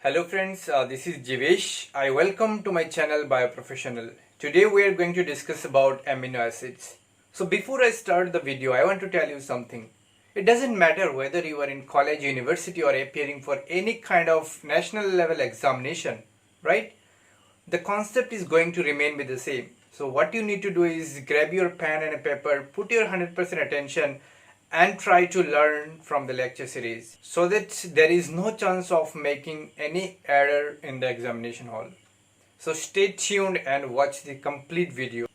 Hello friends, this is Jivesh. I welcome to my channel Bioprofessional. Today we are going to discuss about amino acids. So before I start the video, I want to tell you something. It doesn't matter whether you are in college, university or appearing for any kind of national level examination, right? The concept is going to remain with the same. So what you need to do is grab your pen and a paper, put your 100% attention and try to learn from the lecture series so that there is no chance of making any error in the examination hall. So stay tuned and watch the complete video.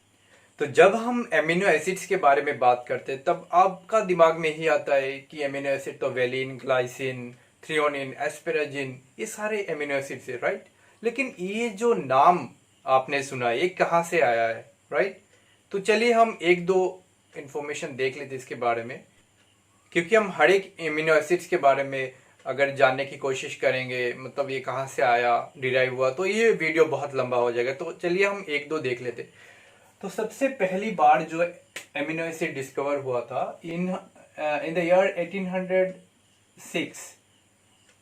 तो जब हम amino acids के बारे में बात करते हैं तब आपका दिमाग में ही आता है कि एमिनो एसिड तो वेलिन, ग्लाइसिन, थ्रियोनिन, एस्पेराजिन ये सारे एमिनो एसिड्स है, राइट? लेकिन ये जो नाम आपने सुना ये कहाँ से आया है, राइट? तो चलिए हम एक दो इंफॉर्मेशन देख लेते इसके बारे में, क्योंकि हम हर एक एमिनो एसिड्स के बारे में अगर जानने की कोशिश करेंगे, मतलब ये कहाँ से आया, डिराइव हुआ, तो ये वीडियो बहुत लंबा हो जाएगा। तो चलिए हम एक दो देख लेते। तो सबसे पहली बार जो एमिनो एसिड डिस्कवर हुआ था इन द ईयर 1806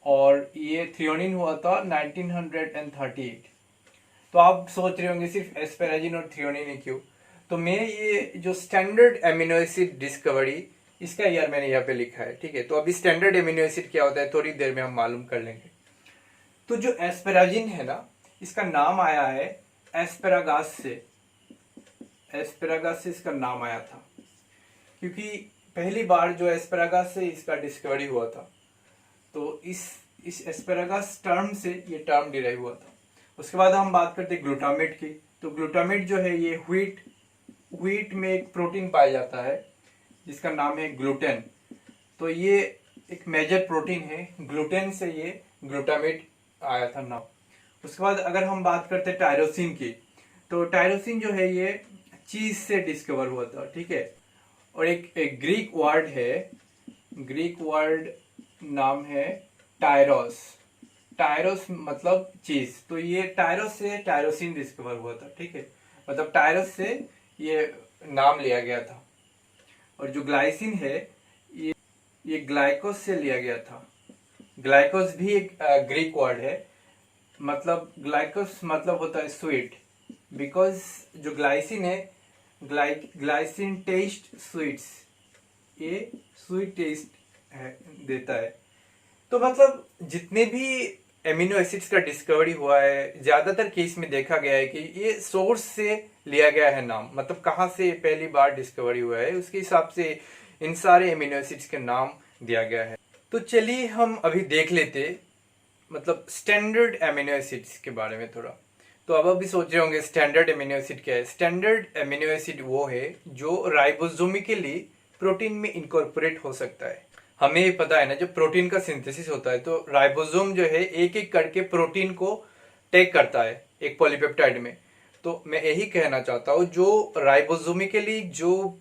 और ये थ्रियोनिन हुआ था 1938। तो आप सोच रहे होंगे सिर्फ एस्पेराजिन और थ्रियोनिन ही क्यों? तो मैं ये जो स्टैंडर्ड एमिनो एसिड डिस्कवरी इसका ईयर मैंने यहाँ पे लिखा है, ठीक है? तो अभी स्टैंडर्ड एमिनो एसिड क्या होता है थोड़ी देर में हम मालूम कर लेंगे। तो जो एस्पेराजिन है ना, इसका नाम आया है एस्पेरागास से। एस्पेरागास से इसका नाम आया था क्योंकि पहली बार जो एस्पेरागास से इसका डिस्कवरी हुआ था, तो इस एस्पेरागास टर्म से ये टर्म डिराइव हुआ था। उसके बाद हम बात करते हैं ग्लूटामेट की। तो ग्लूटामेट जो है ये व्हीट में एक प्रोटीन पाया जाता है जिसका नाम है ग्लूटेन। तो ये एक मेजर प्रोटीन है, ग्लूटेन से ये ग्लूटामेट आया था नाम। उसके बाद अगर हम बात करते हैं टायरोसिन की, तो टायरोसिन जो है ये चीज से डिस्कवर हुआ था, ठीक है? और एक ग्रीक वर्ड है, ग्रीक वर्ड नाम है टायरोस। टायरोस मतलब चीज, तो ये टायरोस से टायरोसिन डिस्कवर हुआ था, ठीक है? मतलब टायरोस से ये नाम लिया गया था। और जो ग्लाइसिन है ये ग्लाइकोस से लिया गया था। ग्लाइकोस भी एक ग्रीक वर्ड है, मतलब ग्लाइकोस मतलब होता है स्वीट, बिकॉज जो ग्लाइसिन है ग्लाइसिन टेस्ट स्वीट्स, ये स्वीट टेस्ट है देता है। तो मतलब जितने भी एमिनो एसिड्स का डिस्कवरी हुआ है ज्यादातर केस में देखा गया है कि ये सोर्स से लिया गया है नाम, मतलब कहाँ से पहली बार डिस्कवरी हुआ है उसके हिसाब से इन सारे एमिनो एसिड्स के नाम दिया गया है। तो चलिए हम अभी देख लेते मतलब स्टैंडर्ड एमिनो एसिड्स के बारे में थोड़ा। तो अब अभी सोच रहे होंगे स्टैंडर्ड एमिनो एसिड क्या है? स्टैंडर्ड एमिनो एसिड वो है जो राइबोसोमिकली प्रोटीन में इनकॉर्पोरेट हो सकता है। हमें ये पता है ना, जब प्रोटीन का सिंथेसिस होता है तो राइबोसोम जो है एक एक करके प्रोटीन को टेक करता है एक पॉलीपेप्टाइड में। तो मैं यही कहना चाहता हूँ जो राइबोसोमिकली जो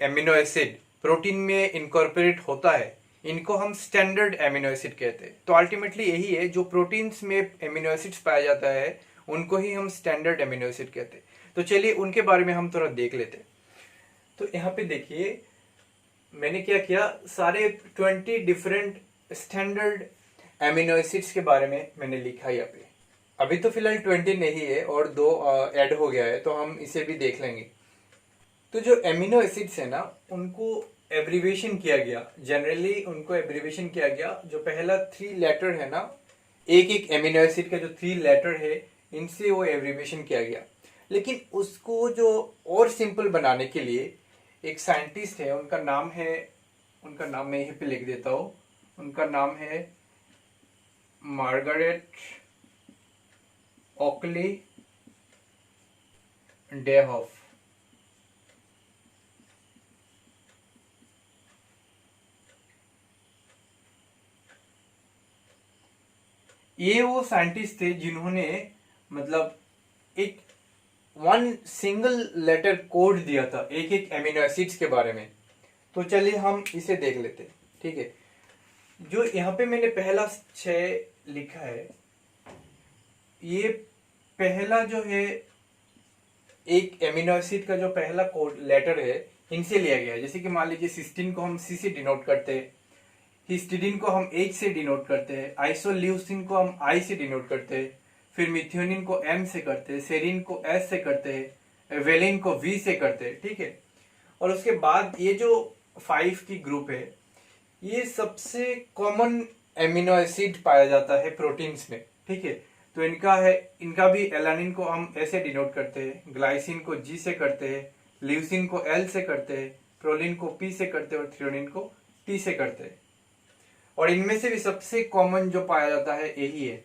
एमिनो एसिड प्रोटीन में इनकॉर्पोरेट होता है इनको हम स्टैंडर्ड एमिनो एसिड कहते हैं। तो अल्टीमेटली यही है, जो प्रोटीन्स में एमिनो एसिड्स पाया जाता है उनको ही हम स्टैंडर्ड एमिनो एसिड कहते हैं। तो चलिए उनके बारे में हम थोड़ा देख लेते हैं। तो यहाँ पे देखिए मैंने क्या किया, सारे 20 डिफरेंट स्टैंडर्ड एमिनो एसिड्स के बारे में मैंने लिखा यहाँ पे। अभी तो फिलहाल 20 नहीं है और दो ऐड हो गया है, तो हम इसे भी देख लेंगे। तो जो एमिनो एसिड्स है ना उनको एब्रीविएशन किया गया, जनरली उनको एब्रीविएशन किया गया। जो पहला 3 लेटर है ना, एक एमिनो एसिड का जो 3 लेटर है इनसे वो एब्रीविएशन किया गया। लेकिन उसको जो और सिंपल बनाने के लिए एक साइंटिस्ट है, उनका नाम मैं यहीं पे लिख देता हूँ। उनका नाम है मार्गरेट ओकली डेहॉफ। ये वो साइंटिस्ट थे जिन्होंने मतलब एक 1 सिंगल लेटर कोड दिया था एक एमिनो एसिड्स के बारे में। तो चलिए हम इसे देख लेते, ठीक है? जो यहाँ पे मैंने पहला 6 लिखा है, ये पहला जो है एक एमिनो एसिड का जो पहला कोड लेटर है इनसे लिया गया है। जैसे कि मान लीजिए सिस्टीन को हम सी से डिनोट करते हैं, हिस्टिडीन को हम H से डिनोट करते हैं, आइसोल्यूसिन को हम I से डिनोट करते हैं, फिर मिथ्योनिन को M से करते हैं, सेरिन को S से करते हैं, वेलिन को V से करते हैं, ठीक है। और उसके बाद ये जो 5 की ग्रुप है, ये सबसे कॉमन एमिनो एसिड पाया जाता है प्रोटीन्स में, ठीक है। तो इनका भी एलानिन को हम ऐसे डिनोट करते हैं, ग्लाइसिन को G से करते हैं, ल्यूसिन को L से करते हैं, प्रोलिन को P से करते हैं और थ्रियोनिन को T से करते हैं। और इनमें से भी सबसे कॉमन जो पाया जाता है यही है।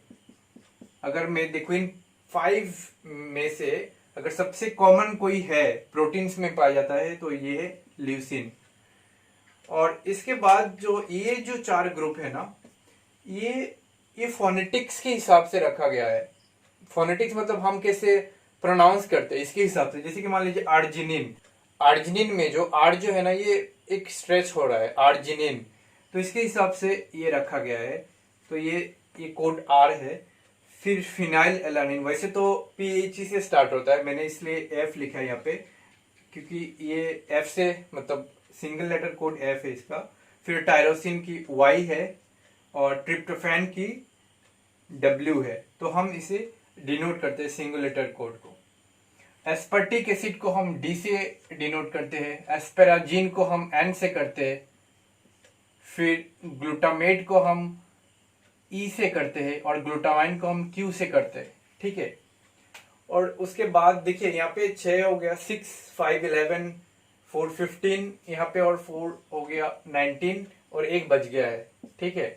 अगर मैं देखूं इन 5 में से अगर सबसे कॉमन कोई है प्रोटीन्स में पाया जाता है तो ये है ल्यूसिन। और इसके बाद ये जो 4 ग्रुप है ना, ये फोनेटिक्स के हिसाब से रखा गया है। फोनेटिक्स मतलब हम कैसे प्रोनाउंस करते हैं इसके हिसाब से। जैसे कि मान लीजिए आर्जिनिन में जो आर जो है ना, ये एक स्ट्रेच हो रहा है आर्जिनिन, तो इसके हिसाब से ये रखा गया है। तो ये कोड आर है। फिर फिनाइल एलानिन, वैसे तो PHE से स्टार्ट होता है, मैंने इसलिए F लिखा है यहाँ पे क्योंकि ये F से मतलब सिंगल लेटर कोड F है इसका। फिर टायरोसिन की Y है और ट्रिप्टोफैन की W है, तो हम इसे डिनोट करते हैं सिंगल लेटर कोड को। एस्पर्टिक एसिड को हम D से डिनोट करते हैं, एस्पेराजीन को हम N से करते हैं, फिर ग्लूटामेट को हम E से करते हैं और ग्लूटामाइन को हम Q से करते हैं, ठीक है। और उसके बाद देखिए यहाँ पे 6 हो गया, 6, 5, 11, 4, 15 यहाँ पे, और 4 हो गया 19 और 1 बच गया है, ठीक है।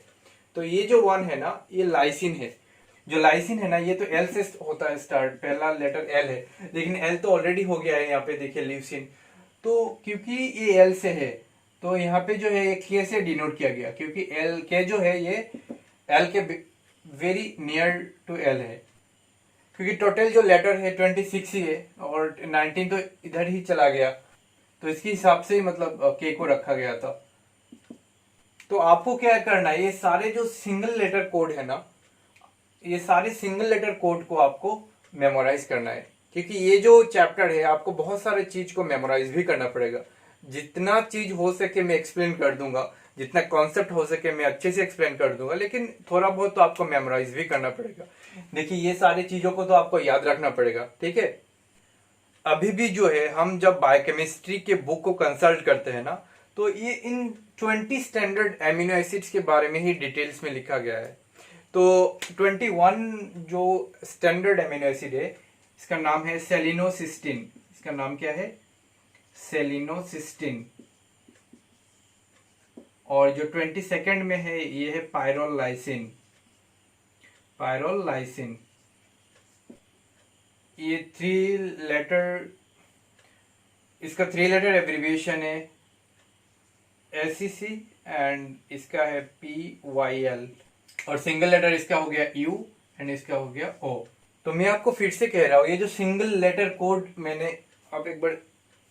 तो ये जो 1 है ना, ये लाइसिन है। जो लाइसिन है ना, ये तो L से होता है स्टार्ट, पहला लेटर L है, लेकिन L तो ऑलरेडी हो गया है यहाँ पे देखिए ल्यूसिन। तो क्योंकि ये L से है तो यहाँ पे जो है ये K से डिनोट किया गया, क्योंकि L K जो है ये L के वेरी नियर टू L है। क्योंकि टोटल जो लेटर है 26 ही है और 19 तो इधर ही चला गया, तो इसके हिसाब से ही मतलब K को रखा गया था। तो आपको क्या करना है, ये सारे जो सिंगल लेटर कोड है ना, ये सारे सिंगल लेटर कोड को आपको मेमोराइज करना है। क्योंकि ये जो चैप्टर है आपको बहुत सारे चीज को मेमोराइज भी करना पड़ेगा। जितना चीज हो सके मैं एक्सप्लेन कर दूंगा, जितना कॉन्सेप्ट हो सके मैं अच्छे से एक्सप्लेन कर दूंगा, लेकिन थोड़ा बहुत तो आपको मेमोराइज भी करना पड़ेगा। देखिए ये सारी चीजों को तो आपको याद रखना पड़ेगा, ठीक है। अभी भी जो है हम जब बायोकेमिस्ट्री के बुक को कंसल्ट करते हैं ना, तो ये इन 20 स्टैंडर्ड एमिनो एसिड्स के बारे में ही डिटेल्स में लिखा गया है। तो 21 जो स्टैंडर्ड एमिनो एसिड है, इसका नाम है सेलिनोसिस्टीन। इसका नाम क्या है? सेलिनोसिस्टीन। और जो 22nd में है ये है पायरोलाइसिन। ये 3 लेटर, इसका 3 लेटर एब्रिविएशन है SEC एंड इसका है PYL, और सिंगल लेटर इसका हो गया U एंड इसका हो गया O। तो मैं आपको फिर से कह रहा हूं, ये जो सिंगल लेटर कोड मैंने, आप एक बार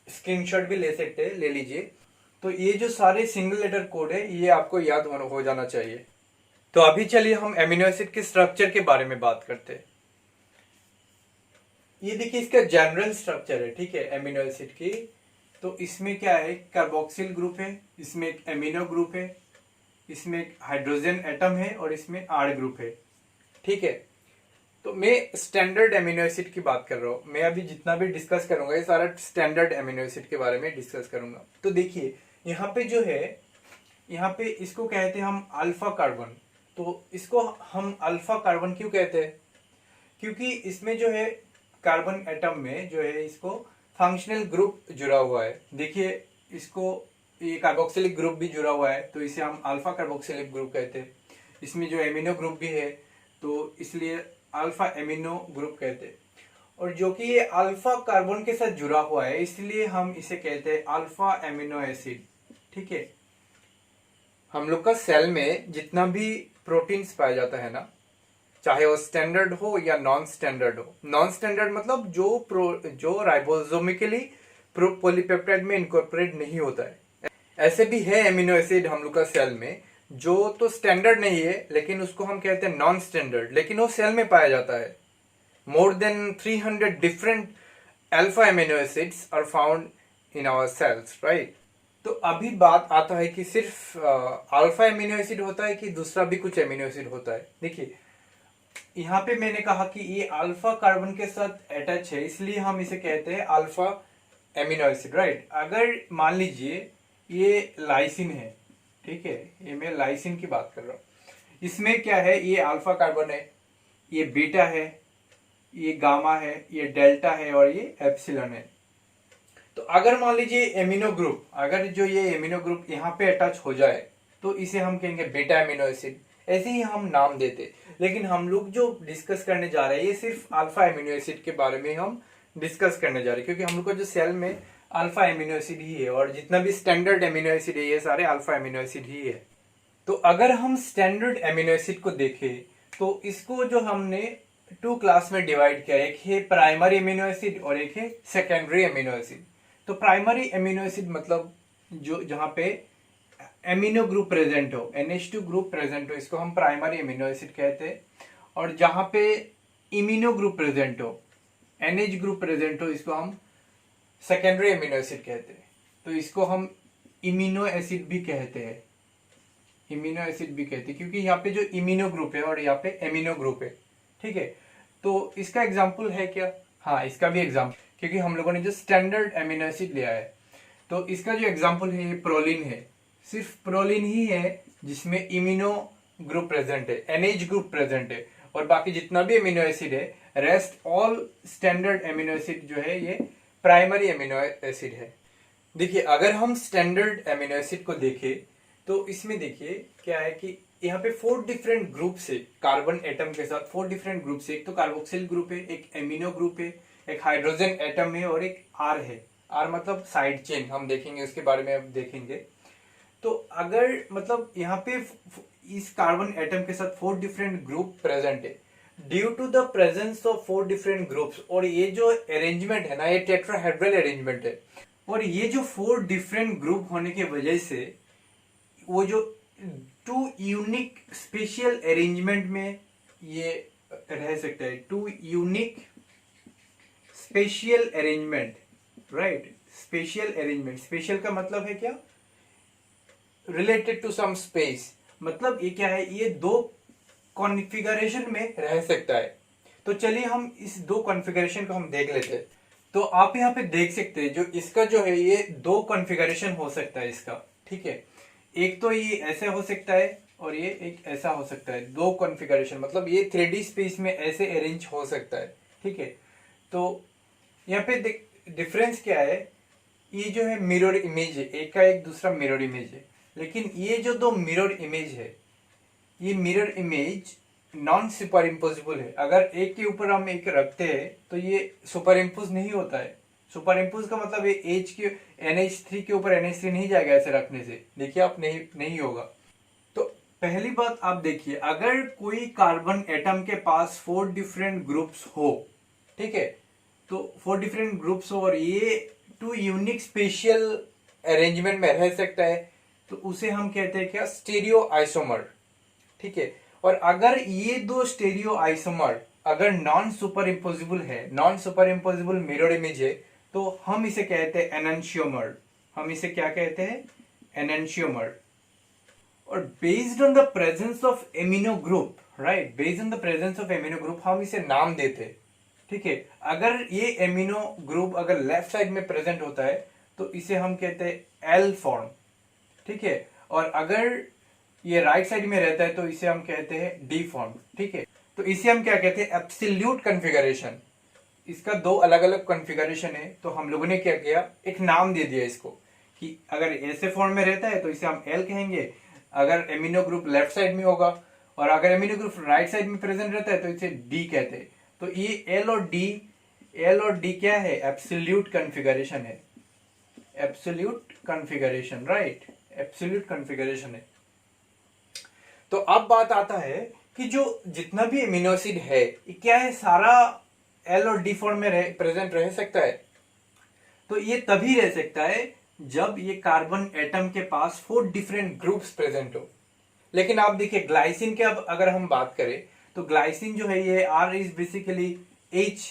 स्क्रीनशॉट भी ले सकते हैं, ले लीजिए। तो ये जो सारे सिंगल लेटर कोड है ये आपको याद हो जाना चाहिए। तो अभी चलिए हम एमिनो एसिड के स्ट्रक्चर के बारे में बात करते हैं। ये देखिए इसका जनरल स्ट्रक्चर है, ठीक है, एमिनो एसिड की। तो इसमें क्या है, कार्बोक्सिल ग्रुप है, इसमें एक एमिनो ग्रुप है, इसमें एक हाइड्रोजन एटम है और इसमें R ग्रुप है, ठीक है। तो मैं स्टैंडर्ड एमिनो एसिड की बात कर रहा हूं। मैं अभी जितना भी डिस्कस करूंगा ये सारा स्टैंडर्ड एमिनो एसिड के बारे में डिस्कस करूंगा। तो देखिए यहाँ पे जो है, यहाँ पे इसको कहते हैं हम अल्फा कार्बन। तो इसको हम अल्फा कार्बन क्यों कहते हैं? क्योंकि इसमें जो है कार्बन एटम में जो है इसको फंक्शनल ग्रुप जुड़ा हुआ है। देखिए इसको, ये कार्बोक्सिलिक ग्रुप भी जुड़ा हुआ है, तो इसे हम अल्फा कार्बोक्सिलिक ग्रुप कहते हैं। इसमें जो एमिनो ग्रुप भी है तो इसलिए अल्फा एमिनो ग्रुप कहते हैं। और जो कि ये अल्फा कार्बन के साथ जुड़ा हुआ है इसलिए हम इसे कहते हैं अल्फा एमिनो एसिड, ठीक है। हम लोग का सेल में जितना भी प्रोटीन्स पाया जाता है ना, चाहे वो स्टैंडर्ड हो या नॉन स्टैंडर्ड हो। नॉन स्टैंडर्ड मतलब जो राइबोसोमिकली पॉलीपेप्टाइड में इनकॉर्पोरेट नहीं होता है। ऐसे भी है एमिनो एसिड हम लोग का सेल में जो तो स्टैंडर्ड नहीं है, लेकिन उसको हम कहते हैं नॉन स्टैंडर्ड, लेकिन वो सेल में पाया जाता है। More than 300 different alpha amino acids are found in our cells, right. तो अभी बात आता है कि सिर्फ अल्फा एमिनो एसिड होता है कि दूसरा भी कुछ एमिनो एसिड होता है। देखिए यहाँ पे मैंने कहा कि ये अल्फा कार्बन के साथ अटैच है, इसलिए हम इसे कहते हैं अल्फा एमिनो एसिड, राइट। अगर मान लीजिए ये लाइसिन है, ठीक है, ये मैं लाइसिन की बात कर रहा हूँ, इसमें क्या है, ये अल्फा कार्बन है, ये बीटा है, ये गामा है, ये डेल्टा है और ये एप्सिलॉन है। तो अगर मान लीजिए एमिनो ग्रुप, अगर जो ये एमिनो ग्रुप यहाँ पे अटैच हो जाए तो इसे हम कहेंगे बीटा एमिनो एसिड, ऐसे ही हम नाम देते। लेकिन हम लोग जो डिस्कस करने जा रहे हैं ये सिर्फ अल्फा एमिनो एसिड के बारे में हम डिस्कस करने जा रहे हैं, क्योंकि हम लोग को जो सेल में अल्फा एमिनो एसिड ही है और जितना भी स्टैंडर्ड एमिनो एसिड है ये सारे अल्फा एमिनो एसिड ही है। तो अगर हम स्टैंडर्ड एमिनो एसिड को देखें तो इसको जो हमने 2 क्लास में डिवाइड किया, एक है प्राइमरी एमिनो एसिड और एक है सेकेंडरी एमिनो एसिड। तो प्राइमरी एमिनो एसिड मतलब जो जहां पे एमिनो ग्रुप प्रेजेंट हो, NH2 ग्रुप प्रेजेंट हो, इसको हम प्राइमरी एमिनो एसिड कहते हैं। और जहां पे इमिनो ग्रुप प्रेजेंट हो, NH ग्रुप प्रेजेंट हो, इसको हम सेकेंडरी एमिनो एसिड कहते हैं। तो इसको हम इमिनो एसिड भी कहते हैं, इमिनो एसिड भी कहते हैं, क्योंकि यहाँ पे जो इमिनो ग्रुप है और यहाँ पे एमिनो ग्रुप है, ठीक है। तो इसका एग्जाम्पल है क्या? हाँ, इसका भी एग्जाम्पल, क्योंकि हम लोगों ने जो स्टैंडर्ड एमिनो एसिड लिया है तो इसका जो एग्जाम्पल है ये प्रोलिन है। सिर्फ प्रोलिन ही है जिसमें इमिनो ग्रुप प्रेजेंट है, NH ग्रुप प्रेजेंट है, और बाकी जितना भी एमिनो एसिड है, rest all standard amino acid जो है ये प्राइमरी एमिनो एसिड है। देखिए अगर हम स्टैंडर्ड एमिनो एसिड को देखें तो इसमें देखिए क्या है कि यहाँ पे 4 डिफरेंट ग्रुप है, कार्बन एटम के साथ 4 डिफरेंट ग्रुप है। एक तो कार्बोक्सिल ग्रुप है, एक एमिनो ग्रुप है, एक हाइड्रोजन एटम है और एक आर है। आर मतलब साइड चेन, हम देखेंगे उसके बारे में, अब देखेंगे। तो अगर मतलब यहाँ पे इस कार्बन एटम के साथ 4 डिफरेंट ग्रुप प्रेजेंट है, due to the presence of 4 different groups, और ये जो अरेंजमेंट है ना ये टेट्राहेड्रल अरेंजमेंट है, और ये जो 4 डिफरेंट ग्रुप होने की वजह से वो जो 2 यूनिक स्पेशल अरेंजमेंट में ये रह सकता है, 2 unique special arrangement, right. Special arrangement, special का मतलब है क्या? रिलेटेड टू सम स्पेस, मतलब ये क्या है, ये 2 कॉन्फ़िगरेशन में रह सकता है। तो चलिए हम इस 2 कॉन्फ़िगरेशन को हम देख लेते हैं। तो आप यहाँ पे देख सकते हैं जो इसका जो है ये 2 कॉन्फ़िगरेशन हो सकता है इसका, ठीक है। एक तो ये ऐसे हो सकता है और ये एक ऐसा हो सकता है, 2 कॉन्फ़िगरेशन, मतलब ये 3D स्पेस में ऐसे अरेंज हो सकता है, ठीक है। तो यहाँ पे डिफरेंस क्या है, ये जो है मिरर इमेज है, एक का एक दूसरा मिरर इमेज है, लेकिन ये जो 2 मिरर इमेज है, ये mirror image non super imposable है। अगर एक के ऊपर हम एक रखते हैं तो ये सुपर इम्पोज नहीं होता है। सुपर इम्पोज का मतलब ये एच के NH3 के ऊपर NH3 नहीं जाएगा ऐसे रखने से, देखिए आप नहीं होगा। तो पहली बात आप देखिए, अगर कोई कार्बन एटम के पास 4 डिफरेंट ग्रुप्स हो, ठीक है, तो 4 डिफरेंट ग्रुप्स हो और ये 2 यूनिक स्पेशल अरेंजमेंट में रह सकता है, तो उसे हम कहते हैं क्या? स्टीरियो आइसोमर, ठीक है। और अगर ये 2 स्टीरियो आइसोमर अगर नॉन सुपर इम्पोजिबल है, non super imposable mirror image है, तो हम इसे कहते हैं एनंशियोमर। हम इसे क्या कहते हैं? एनंशियोमर। और based on the presence of amino group, right, based on the presence of amino group हम इसे नाम देते हैं, ठीक है। अगर ये एमिनो ग्रुप अगर लेफ्ट साइड में प्रेजेंट होता है तो इसे हम कहते हैं एल फॉर्म, ठीक है। और अगर ये राइट साइड में रहता है तो इसे हम कहते हैं डी फॉर्म, ठीक है। तो इसे हम क्या कहते हैं? Absolute configuration. इसका 2 अलग अलग कॉन्फ़िगरेशन है, तो हम लोगों ने क्या किया, एक नाम दे दिया इसको कि अगर ऐसे फॉर्म में रहता है तो इसे हम एल कहेंगे, अगर एमिनो ग्रुप लेफ्ट साइड में होगा, और अगर एमिनो ग्रुप राइट साइड में प्रेजेंट रहता है तो इसे डी कहते हैं। तो ये एल और डी क्या है? एब्सोल्यूट कॉन्फ़िगरेशन है, absolute configuration, right, absolute configuration है। तो अब बात आता है कि जो जितना भी एमिनो एसिड है ये क्या है, सारा एल और डी फॉर्म में प्रेजेंट रह सकता है। तो ये तभी रह सकता है जब ये कार्बन एटम के पास 4 डिफरेंट ग्रुप्स प्रेजेंट हो। लेकिन आप देखिए ग्लाइसिन के अब अगर हम बात करें तो ग्लाइसिन जो है ये R इज बेसिकली H,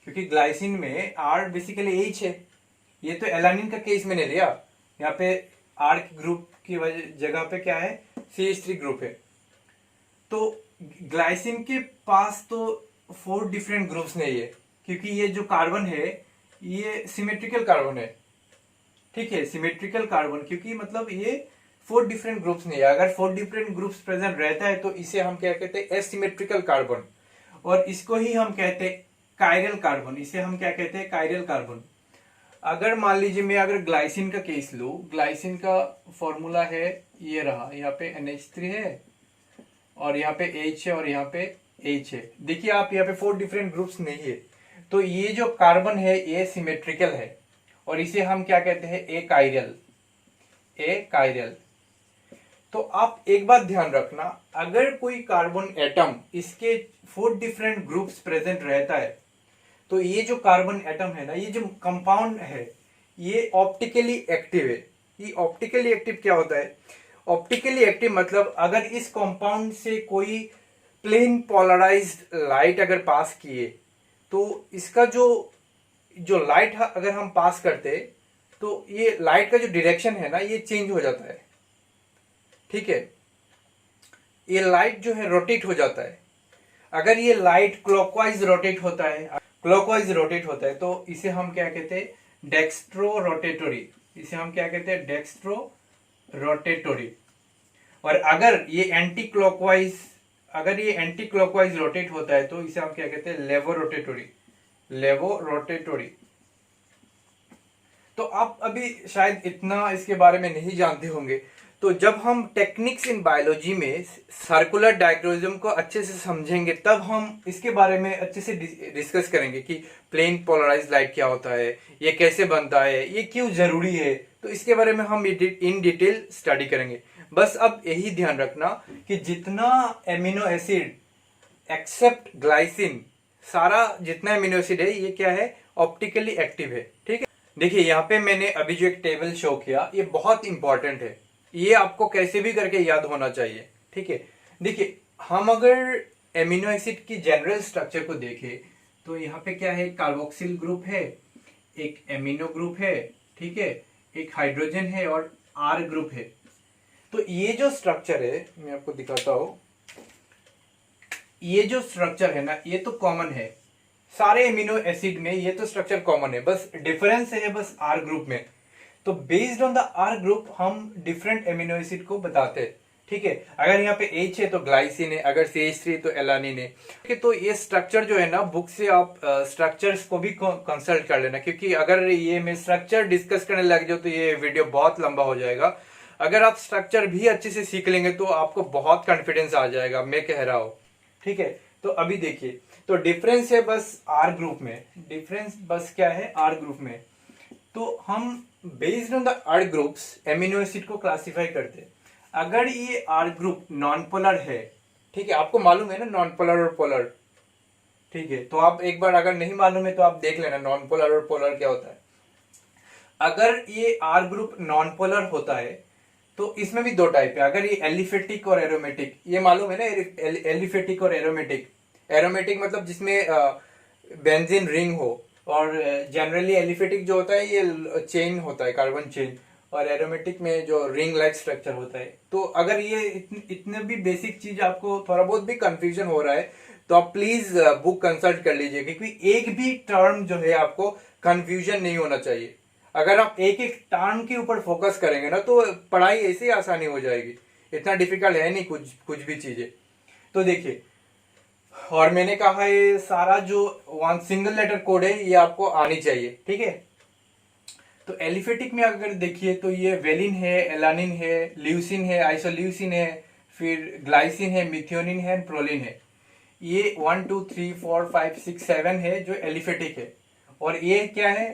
क्योंकि ग्लाइसिन में R बेसिकली H है। ये तो एलानिन का केस मैंने लिया, यहाँ पे R ग्रुप की जगह पे क्या है, CH3 ग्रुप है। तो ग्लाइसिन के पास तो 4 डिफरेंट ग्रुप्स नहीं है, क्योंकि ये जो कार्बन है ये सिमेट्रिकल कार्बन है। ठीक है, सिमेट्रिकल कार्बन, क्योंकि मतलब ये 4 डिफरेंट ग्रुप्स नहीं है। अगर 4 डिफरेंट ग्रुप्स प्रेजेंट रहता है तो इसे हम क्या कहते हैं, एसिमेट्रिकल कार्बन, और इसको ही हम कहते हैं कायरल कार्बन। इसे हम क्या कहते हैं, कायरल कार्बन। अगर मान लीजिए मैं अगर ग्लाइसिन का केस लूं, ग्लाइसिन का फॉर्मूला है ये रहा, यहाँ पे NH3 है और यहाँ पे H है और यहाँ पे H है। देखिए आप, यहाँ पे 4 डिफरेंट ग्रुप्स नहीं है, तो ये जो कार्बन है ये सिमेट्रिकल है और इसे हम क्या कहते हैं, ए कायरल, ए कायरल। तो आप एक बात ध्यान रखना, अगर कोई कार्बन एटम इसके 4 डिफरेंट ग्रुप्स प्रेजेंट रहता है तो ये जो कार्बन एटम है ना, ये जो कंपाउंड है ये ऑप्टिकली एक्टिव है। ये ऑप्टिकली एक्टिव क्या होता है, ऑप्टिकली एक्टिव मतलब अगर इस कंपाउंड से कोई प्लेन पोलराइज्ड लाइट अगर पास किए तो इसका जो लाइट अगर हम पास करते तो ये लाइट का जो डायरेक्शन है ना ये चेंज हो जाता है। ठीक है, ये लाइट जो है रोटेट हो जाता है। अगर ये लाइट क्लॉकवाइज रोटेट होता है, क्लॉकवाइज रोटेट होता है तो इसे हम क्या कहते हैं, डेक्स्ट्रो रोटेटरी। इसे हम क्या कहते हैं, डेक्स्ट्रो रोटेटरी। और अगर ये एंटी क्लॉकवाइज, अगर ये एंटी क्लॉकवाइज रोटेट होता है तो इसे हम क्या कहते हैं, लेवो रोटेटरी, लेवो रोटेटरी। तो आप अभी शायद इतना इसके बारे में नहीं जानते होंगे। तो जब हम टेक्निक्स इन बायोलॉजी में सर्कुलर डायग्राम को अच्छे से समझेंगे तब हम इसके बारे में अच्छे से डिस्कस करेंगे कि प्लेन पोलराइज्ड लाइट क्या होता है, ये कैसे बनता है, ये क्यों जरूरी है। तो इसके बारे में हम इन डिटेल स्टडी करेंगे। बस अब यही ध्यान रखना कि जितना एमिनो एसिड एक्सेप्ट ग्लाइसिन, सारा जितना एमिनो एसिड है ये क्या है, ऑप्टिकली एक्टिव है। ठीक है, देखिए यहाँ पे मैंने अभी जो एक टेबल शो किया ये बहुत इंपॉर्टेंट है, ये आपको कैसे भी करके याद होना चाहिए। ठीक है, देखिए हम अगर एमिनो एसिड की जनरल स्ट्रक्चर को देखें तो यहाँ पे क्या है, कार्बोक्सिल ग्रुप है, एक एमिनो ग्रुप है, ठीक है, एक हाइड्रोजन है और R ग्रुप है। तो ये जो स्ट्रक्चर है मैं आपको दिखाता हूं, ये जो स्ट्रक्चर है ना ये तो कॉमन है सारे एमिनो एसिड में, ये तो स्ट्रक्चर कॉमन है, बस डिफरेंस है बस R ग्रुप में। तो based on the R group हम डिफरेंट एमिनो एसिड को बताते हैं। ठीक है, अगर यहाँ पे H है तो ग्लाइसिन है, अगर CH3 तो एलानिन है। ठीक है, तो ये स्ट्रक्चर जो है ना, बुक से आप स्ट्रक्चर्स को भी कंसल्ट कर लेना, क्योंकि अगर ये मैं स्ट्रक्चर डिस्कस करने लग जाऊँ तो ये वीडियो बहुत लंबा हो जाएगा। अगर आप स्ट्रक्चर भी अच्छे से सीख लेंगे तो आपको बहुत कॉन्फिडेंस आ जाएगा, मैं कह रहा हूँ। ठीक है, तो अभी देखिए, तो डिफरेंस है बस R ग्रुप में, डिफरेंस बस क्या है, R ग्रुप में। तो हम based on the R groups amino acid को क्लासिफाई करते हैं। अगर ये R ग्रुप नॉन पोलर है, ठीक है, आपको मालूम है ना नॉन पोलर और पोलर। ठीक है, तो आप एक बार अगर नहीं मालूम है तो आप देख लेना नॉन पोलर और पोलर क्या होता है। अगर ये R ग्रुप नॉन पोलर होता है तो इसमें भी 2 टाइप है। अगर ये एलिफेटिक और एरोमेटिक, ये मालूम है ना, एलिफेटिक और एरोमेटिक। एरोमेटिक मतलब जिसमें बेंजीन रिंग हो, और जनरली एलिफेटिक जो होता है ये चेन होता है, कार्बन चेन, और एरोमेटिक में जो रिंग लाइक स्ट्रक्चर होता है। तो अगर ये इतने भी बेसिक चीज आपको थोड़ा बहुत भी कंफ्यूजन हो रहा है तो आप प्लीज बुक कंसल्ट कर लीजिए, क्योंकि एक भी टर्म जो है आपको कंफ्यूजन नहीं होना चाहिए। अगर आप एक एक टर्म के ऊपर फोकस करेंगे ना तो पढ़ाई ऐसे ही आसानी हो जाएगी, इतना डिफिकल्ट है नहीं कुछ भी चीजें। तो देखिए, और मैंने कहा ये सारा जो 1 सिंगल लेटर कोड है ये आपको आनी चाहिए। ठीक है, तो एलिफेटिक में अगर देखिए तो ये वेलिन है, एलानिन है, ल्यूसिन है, आइसोल्यूसिन है, फिर ग्लाइसिन है, मिथियोनिन है, प्रोलिन है। ये 1 2 3 4 5 6 7 है जो एलिफेटिक है। और ये क्या है,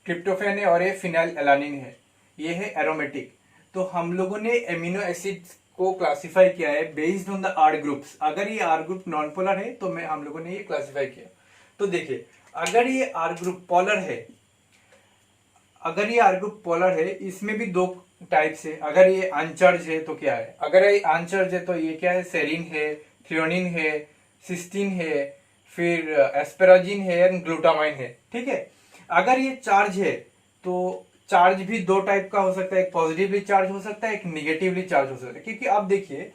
ट्रिप्टोफैन है, और ये फिनाइल एलानिन है, ये है एरोमेटिक। तो हम लोगों ने एमिनो एसिड्स को क्लासिफाई किया है based on the R groups. अगर ये R ग्रुप नॉन पोलर है तो हम लोगों ने ये क्लासिफाई किया। तो देखिए, अगर ये R ग्रुप पोलर है, अगर ये R ग्रुप पोलर है, इसमें भी 2 टाइप से। अगर ये अनचार्ज है तो क्या है, अगर ये अनचार्ज है तो ये क्या है, सेरिन है, थ्रियोनिन है, सिस्टीन है, फिर एस्पेराजिन है, ग्लूटामाइन है। ठीक है, अगर ये चार्ज है तो चार्ज भी दो टाइप का हो सकता है, एक पॉजिटिवली चार्ज हो सकता है, एक निगेटिवली चार्ज हो सकता है। क्योंकि आप देखिए,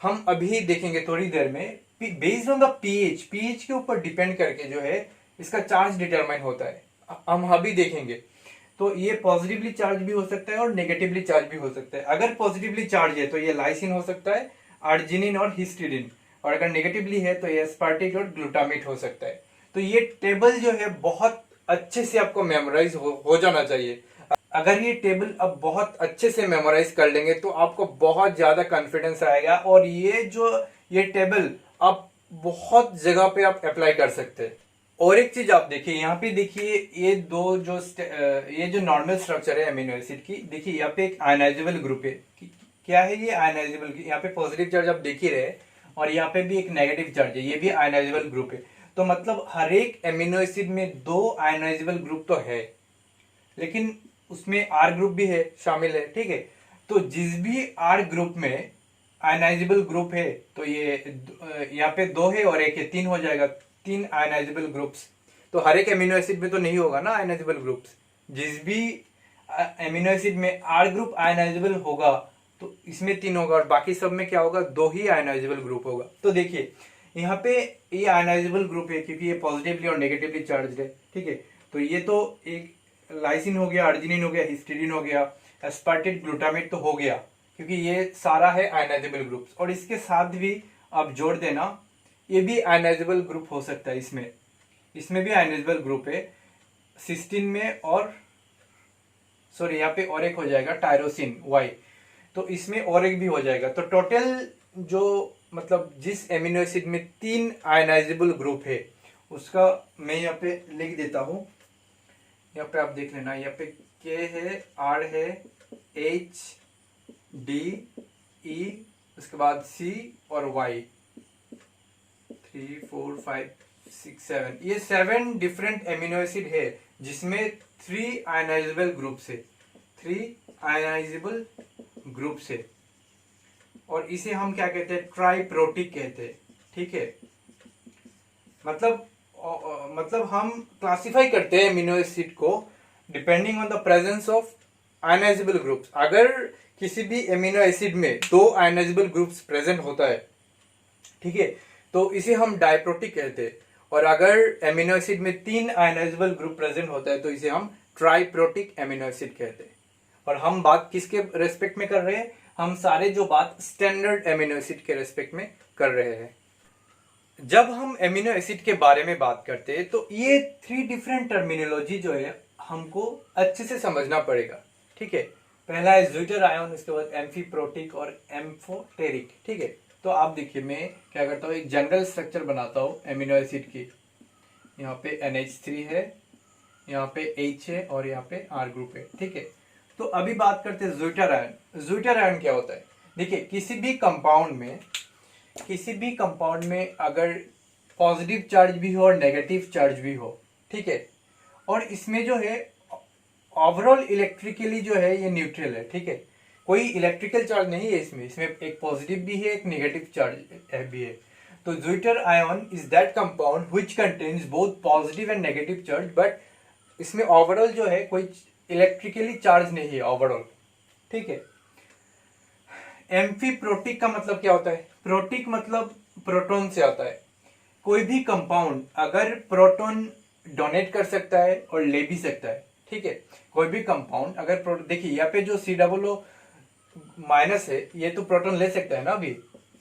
हम अभी देखेंगे थोड़ी देर में, based on the pH, pH के ऊपर डिपेंड करके जो है इसका चार्ज डिटरमाइन होता है। हम अभी देखेंगे। तो ये पॉजिटिवली चार्ज भी हो सकता है और नेगेटिवली चार्ज भी हो सकता है। अगर पॉजिटिवली चार्ज है तो ये लाइसिन हो सकता है, आर्जिनिन और हिस्टिडिन, और अगर नेगेटिवली है तो ये एस्पार्टिक और ग्लूटामेट हो सकता है। तो ये टेबल जो है बहुत अच्छे से आपको मेमोराइज हो जाना चाहिए। अगर ये टेबल अब बहुत अच्छे से मेमोराइज कर लेंगे तो आपको बहुत ज्यादा कॉन्फिडेंस आएगा, और ये टेबल आप बहुत जगह पे आप अप्लाई कर सकते हैं। और एक चीज आप देखिए, यहाँ पे देखिए ये जो नॉर्मल स्ट्रक्चर है अमीनो एसिड की, देखिए यहाँ पे एक आयनाइजेबल ग्रुप है। क्या है ये आयनाइजेबल? यहाँ पे पॉजिटिव चार्ज आप देख ही रहे, और यहाँ पे भी एक नेगेटिव चार्ज है, ये भी आयनाइजेबल ग्रुप है। तो मतलब हर एक अमीनो एसिड में दो आयनाइजेबल ग्रुप तो है, लेकिन उसमें आर ग्रुप भी है, शामिल है, ठीक है। तो जिस भी आर ग्रुप में आयनाइजेबल ग्रुप है, तो ये यहाँ पे दो है और एक है, तीन हो जाएगा, तीन आयनाइजेबल ग्रुप्स। तो हर एक एमिनो एसिड में तो नहीं होगा ना आयनाइजेबल ग्रुप्स। जिस भी एमिनो एसिड में आर ग्रुप आयनाइजेबल होगा तो इसमें तीन होगा, और बाकी सब में क्या होगा, दो ही आयनाइजेबल ग्रुप होगा। तो देखिए यहाँ पे ये आयनाइजेबल ग्रुप है क्योंकि ये पॉजिटिवली और नेगेटिवली चार्ज है, ठीक है। तो ये तो एक लाइसिन हो गया, अर्जिनिन हो गया, हिस्टिडिन हो गया, एस्पार्टेट, ग्लूटामेट तो हो गया, क्योंकि ये सारा है आयनाइजेबल ग्रुप्स। और इसके साथ भी आप जोड़ देना, ये भी आयनाइजेबल ग्रुप हो सकता है। इसमें भी आयनाइजेबल ग्रुप है, सिस्टीन में, और सॉरी यहाँ पे और एक हो जाएगा टायरोसिन वाई, तो इसमें और एक भी हो जाएगा। तो टोटल जो मतलब जिस एमिनो एसिड में तीन आयनाइजेबल ग्रुप है उसका मैं यहाँ पे लिख देता हूं। यहाँ पे आप देख लेना, यहाँ पे के है, आर है, एच, डी, ई, उसके बाद सी और वाई, 3, 4, 5, 6, 7, ये 7 डिफरेंट एमिनो एसिड है जिसमें 3 आयनाइजेबल ग्रुप से 3 आयनाइजेबल ग्रुप से, और इसे हम क्या कहते हैं, ट्राइप्रोटिक कहते हैं, ठीक है। मतलब हम क्लासिफाई करते हैं एमिनो एसिड को depending on the presence of ionisable groups. अगर किसी भी एमिनो एसिड में दो आयनाइजेबल ग्रुप्स प्रेजेंट होता है, ठीक है, तो इसे हम डाइप्रोटिक कहते हैं। और अगर एमिनो एसिड में 3 आयनाइजेबल ग्रुप प्रेजेंट होता है तो इसे हम ट्राइप्रोटिक एमिनो एसिड कहते हैं। और हम बात किसके रेस्पेक्ट में कर रहे हैं? हम सारे जो बात स्टैंडर्ड एमिनो एसिड के रेस्पेक्ट में कर रहे हैं। जब हम एमिनो एसिड के बारे में बात करते हैं तो ये 3 डिफरेंट टर्मिनोलॉजी जो है हमको अच्छे से समझना पड़ेगा, ठीक है। पहला है ज्विटर आयन, उसके बाद एम्फीप्रोटिक और एम्फोटेरिक, ठीक है। तो आप देखिए, मैं क्या करता हूँ, एक जनरल स्ट्रक्चर बनाता हूँ एमिनो एसिड की। यहाँ पे NH3 है, यहाँ पे H है, और यहाँ पे R ग्रुप है, ठीक है। तो अभी बात करते हैं ज्विटर आयन। ज्विटर आयन क्या होता है? देखिए, किसी भी कंपाउंड में अगर पॉजिटिव चार्ज भी हो और नेगेटिव चार्ज भी हो, ठीक है, और इसमें जो है ओवरऑल इलेक्ट्रिकली जो है ये न्यूट्रल है, ठीक है, कोई इलेक्ट्रिकल चार्ज नहीं है इसमें एक पॉजिटिव भी है, एक नेगेटिव चार्ज भी है। तो zwitter ion is that compound which contains both positive and negative charge, but इसमें ओवरऑल जो है कोई इलेक्ट्रिकली चार्ज नहीं है ओवरऑल, ठीक है। एम्फीप्रोटिक का मतलब क्या होता है? प्रोटिक मतलब प्रोटॉन से आता है। कोई भी कंपाउंड अगर प्रोटॉन डोनेट कर सकता है और ले भी सकता है, ठीक है। कोई भी कंपाउंड अगर देखिए यहाँ पे जो COO माइनस है, ये तो प्रोटॉन ले सकता है ना, अभी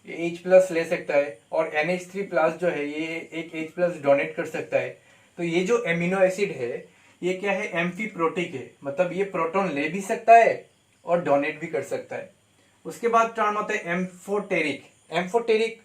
ये H+ ले सकता है, और NH3+ जो है ये एक H+ डोनेट कर सकता है। तो ये जो एमिनो एसिड है ये क्या है, एम्फीप्रोटिक है, मतलब ये प्रोटॉन ले भी सकता है और डोनेट भी कर सकता है। उसके बाद टर्म होता है एम्फोटेरिक।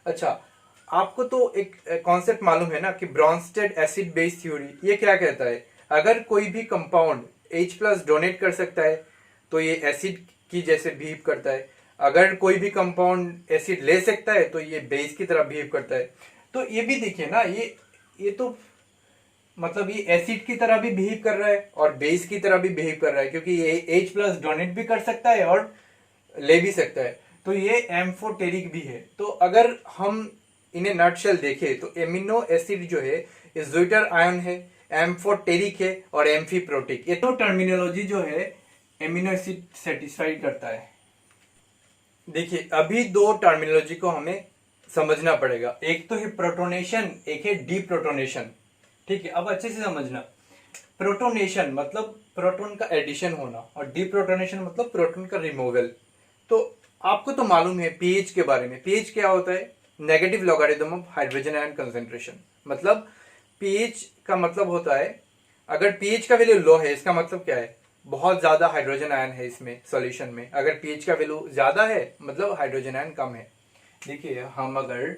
अच्छा, आपको तो एक कॉन्सेप्ट मालूम है ना कि ब्रॉन्स्टेड एसिड बेस थ्योरी, ये क्या कहता है, अगर कोई भी कंपाउंड H+ डोनेट कर सकता है तो ये एसिड की जैसे बिहेव करता है। अगर कोई भी कंपाउंड एसिड ले सकता है तो ये बेस की तरह बिहेव करता है। तो ये भी देखिए ना, ये तो मतलब ये एसिड की तरह भी बिहेव कर रहा है और बेस की तरह भी बिहेव कर रहा है, क्योंकि ये H+ डोनेट भी कर सकता है और ले भी सकता है। तो ये एम्फोटेरिक भी है। तो अगर हम इन्हें नटशेल देखें तो एमिनो एसिड जो है ज्विटर आयन है, M फॉर टेरिक है और M फी प्रोटिक। ये तो टर्मिनोलॉजी जो है एमिनो एसिड सेटिस्फाई करता है। देखिए अभी दो टर्मिनोलॉजी को हमें समझना पड़ेगा, एक तो है प्रोटोनेशन, एक है डीप्रोटोनेशन। ठीक है, अब अच्छे से समझना। प्रोटोनेशन मतलब प्रोटॉन का एडिशन होना और डीप्रोटोनेशन मतलब प्रोटॉन का रिमूवल। तो आपको तो मालूम है पीएच के बारे में। पीएच क्या होता है? Negative logarithm of hydrogen ion concentration. मतलब पीएच का मतलब होता है, अगर पीएच का वैल्यू लो है इसका मतलब क्या है? बहुत ज्यादा हाइड्रोजन आयन है इसमें सॉल्यूशन में। अगर पीएच का वैल्यू ज्यादा है मतलब हाइड्रोजन आयन कम है। देखिए हम अगर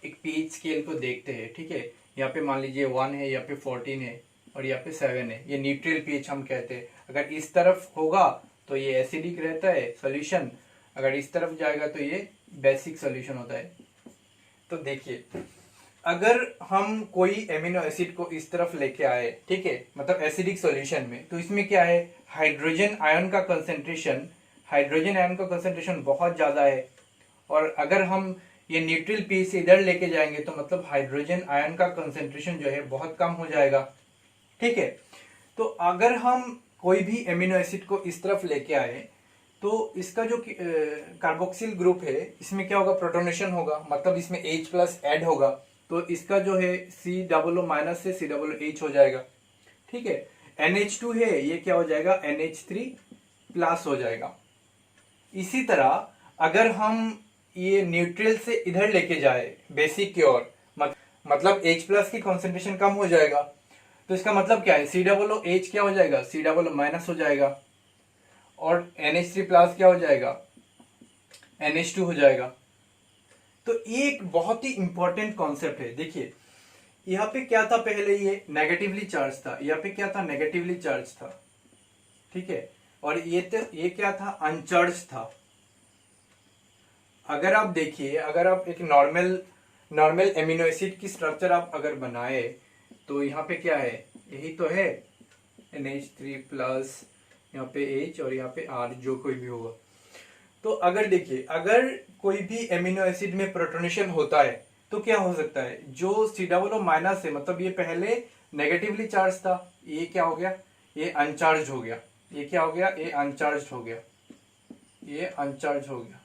एक पीएच स्केल को देखते हैं, ठीक है, यहाँ पे मान लीजिए 1 है, यहाँ पे 14 है और यहाँ पे 7 है। ये न्यूट्रल पीएच हम कहते हैं। अगर इस तरफ होगा तो ये एसिडिक रहता है सॉल्यूशन, अगर इस तरफ जाएगा तो ये बेसिक सॉल्यूशन होता है। तो देखिए अगर हम कोई एमिनो एसिड को इस तरफ लेके आए, ठीक है, मतलब एसिडिक सॉल्यूशन में, तो इसमें क्या है? हाइड्रोजन आयन का कंसंट्रेशन बहुत ज्यादा है। और अगर हम ये न्यूट्रल पीएच से इधर लेके जाएंगे तो मतलब हाइड्रोजन आयन का कंसंट्रेशन जो है बहुत कम हो जाएगा। ठीक है, तो अगर हम कोई भी एमिनो एसिड को इस तरफ लेके आए तो इसका जो कार्बोक्सिल ग्रुप है इसमें क्या होगा? प्रोटोनेशन होगा, मतलब इसमें H+ ऐड होगा, तो इसका जो है COO- से COOH हो जाएगा। ठीक है, NH2 है, ये क्या हो जाएगा? NH3+ हो जाएगा। इसी तरह अगर हम ये न्यूट्रल से इधर लेके जाए बेसिक की ओर, मतलब H+ की कॉन्सेंट्रेशन कम हो जाएगा, तो इसका मतलब क्या है? COOH क्या हो जाएगा? COO- हो जाएगा और NH3+ क्या हो जाएगा? NH2 हो जाएगा। तो ये एक बहुत ही इंपॉर्टेंट कॉन्सेप्ट है। देखिए यहाँ पे क्या था? पहले ये नेगेटिवली चार्ज था, यहाँ पे क्या था? नेगेटिवली चार्ज था। ठीक है, और ये क्या था? अनचार्ज था। अगर आप देखिए, अगर आप एक नॉर्मल एमिनो एसिड की स्ट्रक्चर आप अगर बनाए तो यहाँ पे क्या है? यही तो है NH3+, यहाँ पे H और यहाँ पे R, जो कोई भी होगा। तो अगर देखिए अगर कोई भी एमिनो एसिड में प्रोटोनेशन होता है तो क्या हो सकता है? जो COO- है, मतलब ये पहले नेगेटिवली चार्ज था, ये क्या हो गया? ये अनचार्ज हो गया। ये क्या हो गया? ये अनचार्ज हो गया। ये अनचार्ज हो गया।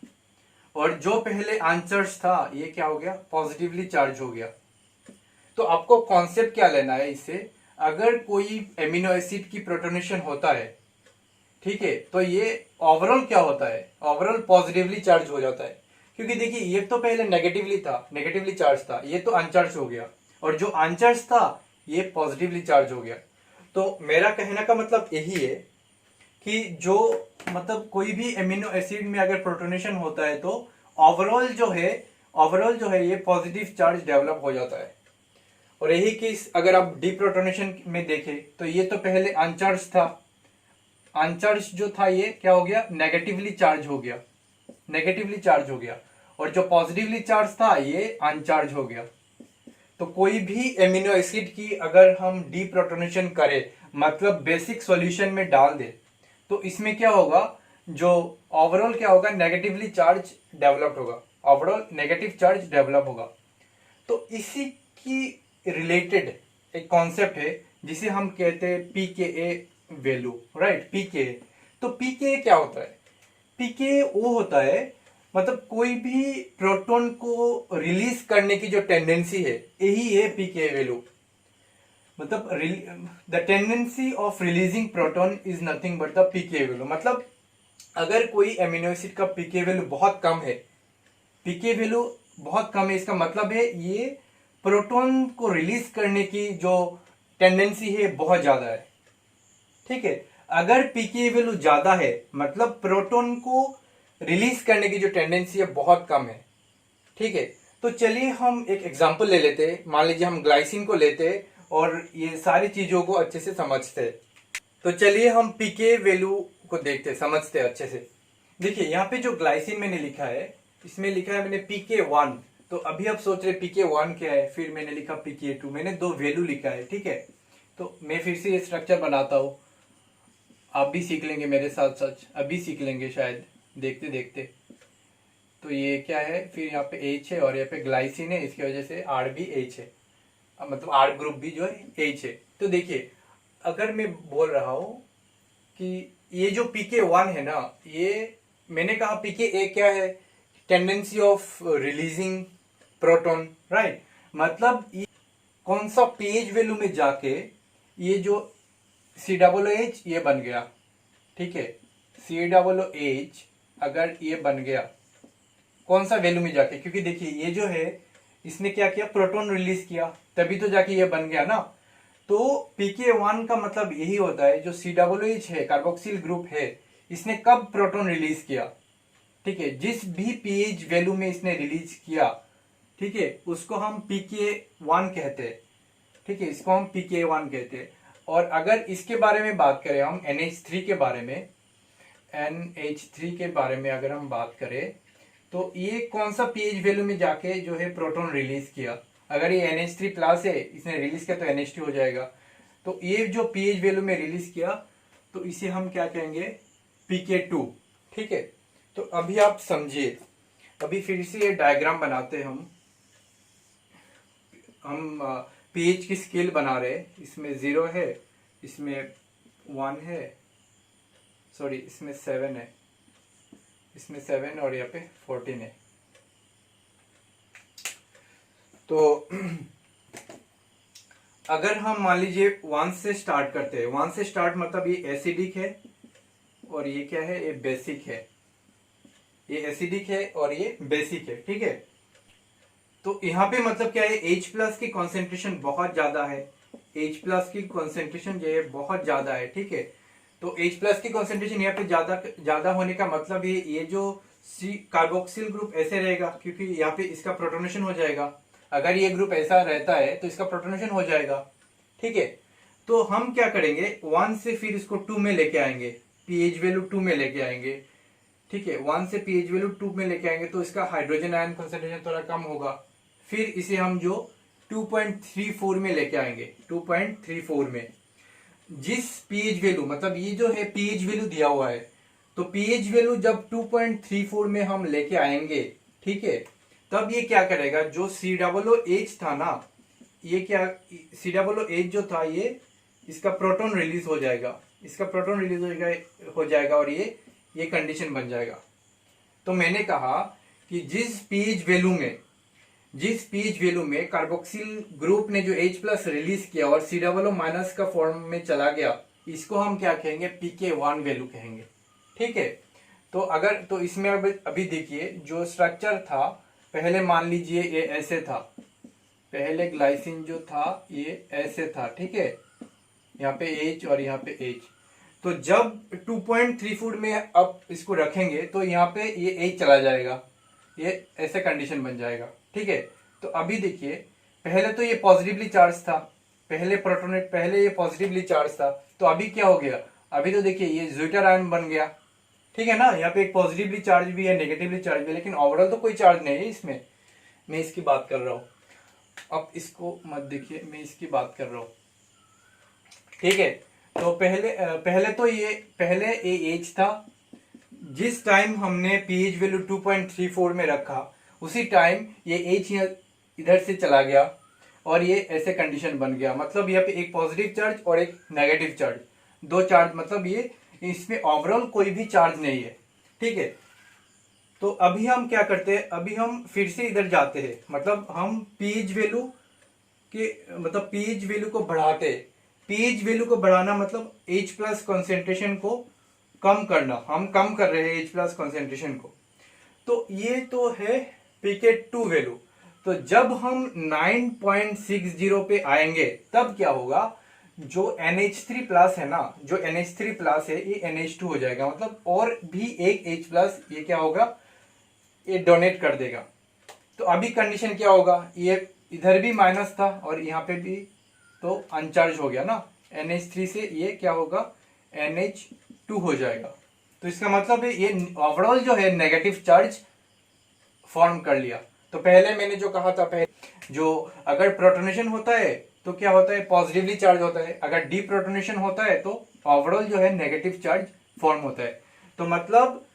और जो पहले अनचार्ज था ये क्या हो गया? पॉजिटिवली चार्ज हो गया। तो आपको कॉन्सेप्ट क्या लेना है इससे? अगर कोई एमिनो एसिड की प्रोटोनेशन होता है, ठीक है, तो ये ओवरऑल क्या होता है? ओवरऑल पॉजिटिवली चार्ज हो जाता है। क्योंकि देखिए ये तो पहले नेगेटिवली चार्ज था, ये तो अनचार्ज हो गया, और जो अनचार्ज था ये पॉजिटिवली चार्ज हो गया। तो मेरा कहने का मतलब यही है कि जो मतलब कोई भी एमिनो एसिड में अगर प्रोटोनेशन होता है तो ओवरऑल जो है ये पॉजिटिव चार्ज डेवलप हो जाता है। और यही केस अगर आप डीप्रोटोनेशन में देखें तो ये तो पहले अनचार्ज था, अनचार्ज जो था ये क्या हो गया? नेगेटिवली चार्ज हो गया, और जो पॉजिटिवली चार्ज था ये अनचार्ज हो गया। तो कोई भी एमिनो एसिड की अगर हम डीप्रोटोनेशन करें, मतलब बेसिक सॉल्यूशन में डाल दे, तो इसमें क्या होगा? जो ओवरऑल क्या होगा? नेगेटिव चार्ज डेवलप होगा। तो इसी की रिलेटेड एक कॉन्सेप्ट है जिसे हम कहते हैं पीकेए वैल्यू, राइट? पीकेए। तो पीकेए क्या होता है? पीकेए वो होता है, मतलब कोई भी प्रोटॉन को रिलीज करने की जो टेंडेंसी है, यही है पीकेए वैल्यू। मतलब the tendency of releasing proton is nothing but the pK value. मतलब अगर कोई एमिनो एसिड का पीके वैल्यू बहुत कम है, इसका मतलब है ये प्रोटॉन को रिलीज करने की जो टेंडेंसी है बहुत ज्यादा है। ठीक है, अगर पीके वैल्यू ज्यादा है मतलब प्रोटॉन को रिलीज करने की जो टेंडेंसी है बहुत कम है। ठीक है, तो चलिए हम एक एग्जांपल ले लेते हैं। मान लीजिए हम ग्लाइसिन को लेते हैं और ये सारी चीजों को अच्छे से समझते हैं। तो चलिए हम पीके वैल्यू को देखते हैं, समझते हैं अच्छे से। देखिए यहाँ पे जो ग्लाइसिन मैंने लिखा है, इसमें लिखा है मैंने PK1। तो अभी आप सोच रहे PK1 क्या है, फिर मैंने लिखा PK2, मैंने दो वैल्यू लिखा है। ठीक है, तो मैं फिर से ये स्ट्रक्चर बनाता हूँ, आप भी सीख लेंगे मेरे साथ साथ, अभी सीख लेंगे शायद देखते देखते। तो ये क्या है? फिर यहाँ पे H है और यहाँ पे ग्लाइसिन है, इसकी वजह से R भी H है। मतलब R ग्रुप भी जो है H है। तो देखिए अगर मैं बोल रहा हूं कि ये जो pk1 है ना, ये मैंने कहा pka क्या है, tendency of releasing proton, right. मतलब ये कौन सा पेज वैल्यू में जाके ये जो COOH ये बन गया, ठीक है। COOH अगर ये बन गया कौन सा वैल्यू में जाके, क्योंकि देखिए ये जो है इसने क्या किया, प्रोटॉन रिलीज किया, तभी तो जाके ये बन गया ना। तो pk1 का मतलब यही होता है, जो COOH है कार्बोक्सिल ग्रुप है, इसने कब प्रोटॉन रिलीज किया, ठीक है, जिस भी pH वैल्यू में इसने रिलीज किया, ठीक है, उसको हम pk1 कहते हैं, ठीक है, इसको हम pk1 कहते हैं। और अगर इसके बारे में बात करें हम NH3 के बारे में, NH3 के बारे में अगर हम बात करें तो ये कौन सा pH वैल्यू में जाके जो है प्रोटॉन रिलीज किया। अगर ये NH3 प्लस है, इसने रिलीज किया तो NH2 हो जाएगा। तो ये जो pH वैल्यू में रिलीज किया तो इसे हम क्या कहेंगे, pk2, ठीक है। तो अभी आप समझिए, अभी फिर से ये डायग्राम बनाते हैं हम pH की स्केल बना रहे हैं। इसमें 0 है, इसमें 1 है, सॉरी इसमें 7 है, इसमें 7 और यहाँ पे 14 है। तो अगर हम मान लीजिए 1 से स्टार्ट करते हैं, 1 से स्टार्ट मतलब ये एसिडिक है और ये क्या है, ये बेसिक है, ये एसिडिक है और ये बेसिक है, ठीक है। तो यहाँ पे मतलब क्या है, H प्लस की कॉन्सेंट्रेशन बहुत ज्यादा है, H प्लस की कॉन्सेंट्रेशन जो है बहुत ज्यादा है, ठीक है। तो H प्लस की कॉन्सेंट्रेशन यहाँ पे ज्यादा होने का मतलब ये जो कार्बोक्सिल ग्रुप ऐसे रहेगा, क्योंकि यहाँ पे इसका प्रोटोनेशन हो जाएगा। अगर ये ग्रुप ऐसा रहता है तो इसका प्रोटोनेशन हो जाएगा, ठीक है। तो हम क्या करेंगे, 1 से फिर इसको 2 में लेके आएंगे, pH वैल्यू 2 में लेके आएंगे, ठीक है। 1 से pH वैल्यू 2 में लेके आएंगे तो इसका हाइड्रोजन आयन कॉन्सेंट्रेशन थोड़ा कम होगा। फिर इसे हम जो 2.34 में लेके आएंगे, 2.34 में जिस pH वैल्यू, मतलब ये जो है pH वैल्यू दिया हुआ है, तो pH वैल्यू जब 2.34 में हम लेके आएंगे, ठीक है, तब ये क्या करेगा, जो COOH था ना, ये क्या COOH जो था, ये इसका प्रोटॉन रिलीज हो जाएगा, इसका प्रोटॉन रिलीज हो जाएगा और ये कंडीशन बन जाएगा। तो मैंने कहा कि जिस pH वैल्यू में कार्बोक्सिल ग्रुप ने जो H प्लस रिलीज किया और COO माइनस का फॉर्म में चला गया, इसको हम क्या कहेंगे, pk1 वैल्यू कहेंगे, ठीक है। तो अगर तो इसमें अभी देखिए जो स्ट्रक्चर था, पहले मान लीजिए ये ऐसे था, पहले ग्लाइसिन जो था ये ऐसे था, ठीक है, यहाँ पे H और यहाँ पे H। तो जब 2.34 में अब इसको रखेंगे तो यहाँ पे ये H चला जाएगा, ये ऐसे कंडीशन बन जाएगा, ठीक है। तो अभी देखिए पहले तो ये पॉजिटिवली चार्ज था, पहले ये पॉजिटिवली चार्ज था, तो अभी क्या हो गया, अभी तो देखिए ये ज्विटर आयन बन गया, ठीक है ना। यहाँ पे एक पॉजिटिवली चार्ज भी है, नेगेटिवली चार्ज भी है, लेकिन ओवरऑल तो कोई चार्ज नहीं है इसमें, मैं इसकी बात कर रहा हूँ। अब इसको मत देखिए, मैं इसकी बात कर रहा हूँ, ठीक है। तो पहले ये H था, जिस टाइम हमने pH वैल्यू 2.34 में रखा, उसी टाइम ये H इधर से चला गया और ये ऐसे कंडीशन बन गया। मतलब यहाँ पे एक पॉजिटिव चार्ज और एक नेगेटिव चार्ज, दो चार्ज, मतलब ये इसमें ओवरऑल कोई भी चार्ज नहीं है, ठीक है। तो अभी हम क्या करते हैं, अभी हम फिर से इधर जाते हैं, मतलब हम pH वैल्यू को बढ़ाते हैं। pH वैल्यू को बढ़ाना मतलब H प्लस कॉन्सेंट्रेशन को कम करना, हम कम कर रहे हैं H प्लस कॉन्सेंट्रेशन को। तो ये तो है pk2 वैल्यू। तो जब हम 9.60 पे आएंगे तब क्या होगा, जो NH3 प्लस है ना, जो NH3 प्लस है ये NH2 हो जाएगा, मतलब और भी एक H प्लस ये क्या होगा, ये डोनेट कर देगा। तो अभी कंडीशन क्या होगा, ये इधर भी माइनस था और यहाँ पे भी, तो अनचार्ज हो गया ना, NH3 से ये क्या होगा, NH2 हो जाएगा। तो इसका मतलब है ये ओवरऑल जो है नेगेटिव चार्ज फॉर्म कर लिया। तो पहले मैंने जो कहा था, पहले जो अगर प्रोटोनेशन होता है तो क्या होता है, पॉजिटिवली चार्ज होता है, अगर डीप्रोटोनेशन होता है तो ओवरऑल जो है नेगेटिव चार्ज फॉर्म होता है। तो मतलब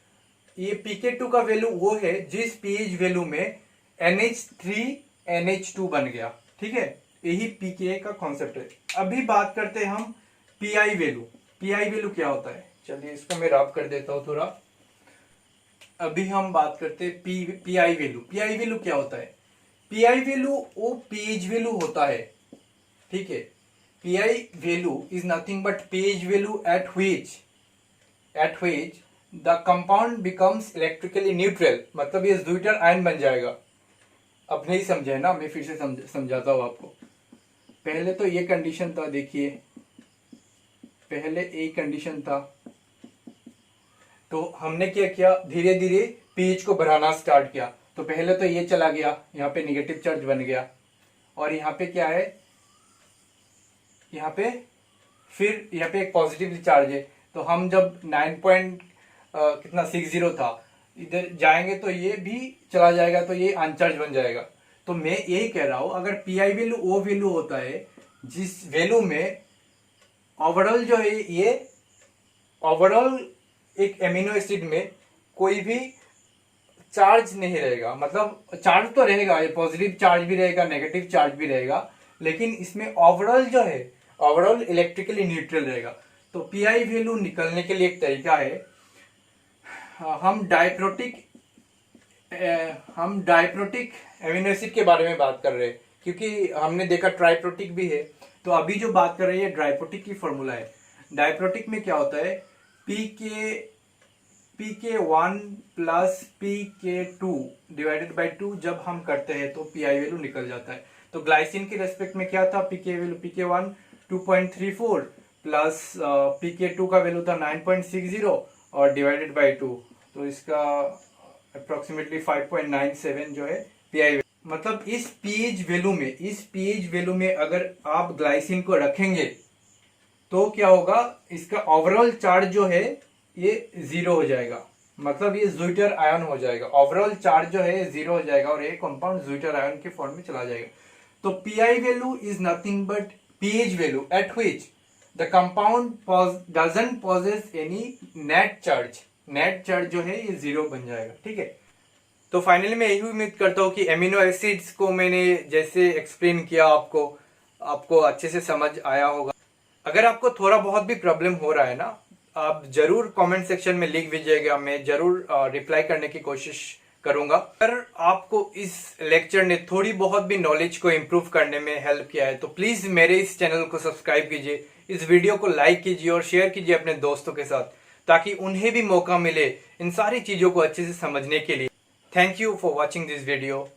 ये pk2 का वैल्यू वो है जिस pH वैल्यू में NH3 NH2 बन गया, ठीक है। यही पीके का कॉन्सेप्ट है। अभी बात करते हैं हम पीआई वैल्यू। पीआई वैल्यू क्या होता है, चलिए इसको मैं रब कर देता हूं थोड़ा। अभी हम बात करते हैं पीआई वैल्यू। पीआई वैल्यू क्या होता है? पीआई वैल्यू वो पेज वैल्यू होता है, ठीक है। Pi value is nothing but page value at which the compound becomes electrically neutral, मतलब ये ज़्विटर आयन बन जाएगा। अब नहीं समझे ना, मैं फिर से समझाता हूं आपको। पहले तो ये कंडीशन था, देखिए पहले एक कंडीशन था, तो हमने क्या किया, धीरे धीरे पीएच को बढ़ाना स्टार्ट किया। तो पहले तो ये चला गया, यहाँ पे निगेटिव चार्ज बन गया, और यहाँ पे क्या है, यहाँ पे फिर यहाँ पे एक पॉजिटिव चार्ज है। तो हम जब 9.60 था, इधर जाएंगे तो ये भी चला जाएगा, तो ये अनचार्ज बन जाएगा। तो मैं यही कह रहा हूं, अगर पीआई वैल्यू वो वैल्यू होता है जिस वैल्यू में ओवरऑल जो है, ये ओवरऑल एक एमिनो एसिड में कोई भी चार्ज नहीं रहेगा, मतलब चार्ज तो रहेगा, पॉजिटिव चार्ज भी रहेगा, नेगेटिव चार्ज भी रहेगा, लेकिन इसमें ओवरऑल जो है, ओवरऑल इलेक्ट्रिकली न्यूट्रल रहेगा। तो पीआई वैल्यू निकलने के लिए एक तरीका है, हम डाइप्रोटिक एमिनो एसिड के बारे में बात कर रहे हैं, क्योंकि हमने देखा ट्राइप्रोटिक भी है। तो अभी जो बात कर रहे हैं डाइप्रोटिक की फॉर्मूला है। डाइप्रोटिक में क्या होता है, PK1 plus PK2 divided by 2 जब हम करते हैं तो पीआई वैल्यू निकल जाता है। तो ग्लाइसिन के रेस्पेक्ट में क्या था, पीके वैल्यू PK1 2.34 प्लस PK2 का वैल्यू था 9.60 और डिवाइडेड बाई 2, तो इसका अप्रोक्सीमेटली 5.97 जो है पीआई। मतलब इस पीएच वैल्यू में अगर आप ग्लाइसिन को रखेंगे तो क्या होगा, इसका ओवरऑल चार्ज जो है ये 0 हो जाएगा, मतलब ये ज़्विटर आयन हो जाएगा। ओवरऑल चार्ज जो है 0 हो जाएगा और ये कंपाउंड ज़्विटर आयन के फॉर्म में चला जाएगा। तो pI value is nothing but pH value at which the compound doesn't possess any net charge. Net charge जो है ये 0 बन जाएगा, ठीक है। तो फाइनली मैं यही उम्मीद करता हूँ कि एमिनो एसिड्स को मैंने जैसे एक्सप्लेन किया आपको अच्छे से समझ आया होगा। अगर आपको थोड़ा बहुत भी प्रॉब्लम हो रहा है ना, आप जरूर कमेंट सेक्शन में लिख दीजिएगा, मैं जरूर रिप्लाई करने की कोशिश करूंगा। अगर आपको इस लेक्चर ने थोड़ी बहुत भी नॉलेज को इम्प्रूव करने में हेल्प किया है तो प्लीज मेरे इस चैनल को सब्सक्राइब कीजिए, इस वीडियो को लाइक कीजिए और शेयर कीजिए अपने दोस्तों के साथ, ताकि उन्हें भी मौका मिले इन सारी चीजों को अच्छे से समझने के लिए। Thank you for watching this video.